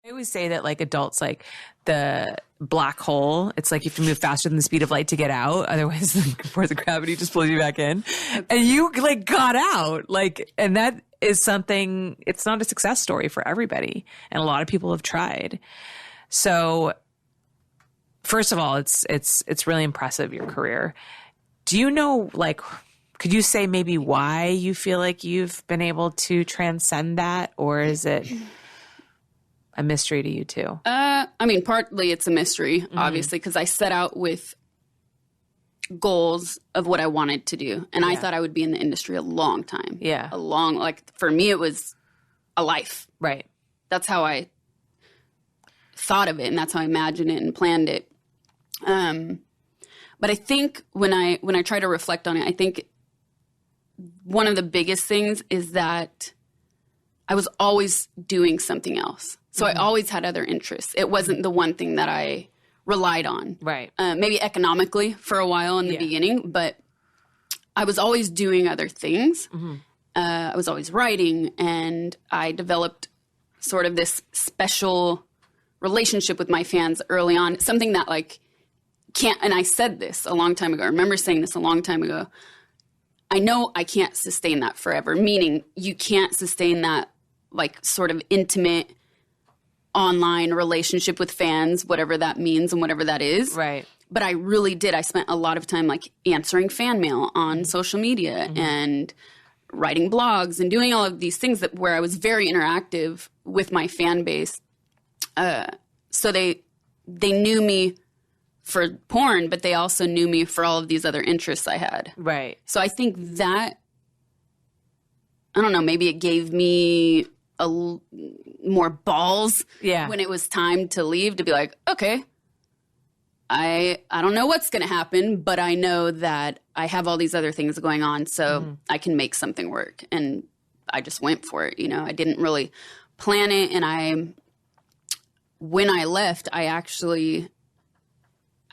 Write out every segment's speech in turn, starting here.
I always say that like adults, like the black hole, it's like you have to move faster than the speed of light to get out. Otherwise the force of gravity just pulls you back in. And you like got out. Like, and that is something, it's not a success story for everybody. And a lot of people have tried. So first of all, it's really impressive, your career. Do you know, like, could you say maybe why you feel like you've been able to transcend that? Or is it a mystery to you too? I mean, partly it's a mystery, obviously, because I set out with goals of what I wanted to do. And I thought I would be in the industry a long time. Yeah. For me, it was a life. Right. That's how I thought of it, and that's how I imagined it and planned it. But I think when I try to reflect on it, I think one of the biggest things is that I was always doing something else. So I always had other interests. It wasn't the one thing that I relied on. Right. Maybe economically for a while in the beginning, but I was always doing other things. I was always writing, and I developed sort of this special relationship with my fans early on. Something that like and I said this a long time ago. I remember saying this a long time ago. I know I can't sustain that forever, meaning you can't sustain that like sort of intimate online relationship with fans, whatever that means and whatever that is. Right. But I really did. I spent a lot of time like answering fan mail on social media and writing blogs and doing all of these things where I was very interactive with my fan base. So they knew me for porn, but they also knew me for all of these other interests I had. Right. So I think that, I don't know, maybe it gave me more balls when it was time to leave, to be like, okay, I don't know what's going to happen, but I know that I have all these other things going on, so I can make something work. And I just went for it. You know, I didn't really plan it. And when I left, I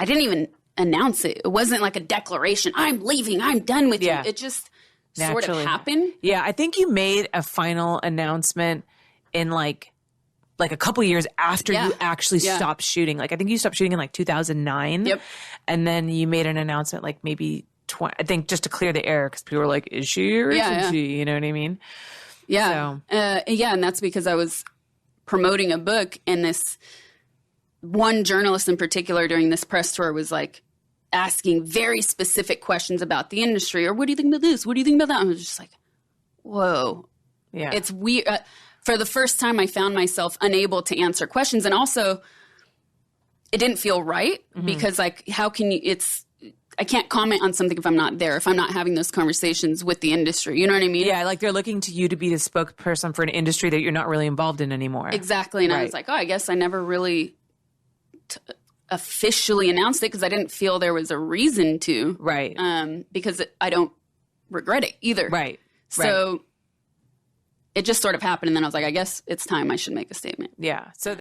didn't even announce it. It wasn't like a declaration. I'm leaving. I'm done with you. It just sort of happened. Yeah. I think you made a final announcement in like a couple of years after you actually stopped shooting. Like I think you stopped shooting in like 2009. Yep. And then you made an announcement like maybe I think just to clear the air, because people were like, is she or isn't she? You know what I mean? Yeah. So. And that's because I was promoting a book, and this one journalist in particular during this press tour was like asking very specific questions about the industry, or what do you think about this? What do you think about that? I was just like, whoa. Yeah. It's weird. For the first time, I found myself unable to answer questions. And also, it didn't feel right because, like, how can you – I can't comment on something if I'm not there, if I'm not having those conversations with the industry. You know what I mean? Yeah, like they're looking to you to be the spokesperson for an industry that you're not really involved in anymore. Exactly. And I was like, I guess I never really officially announced it because I didn't feel there was a reason to. Right. Because I don't regret it either. Right. So it just sort of happened, and then I was like, I guess it's time I should make a statement. Yeah. So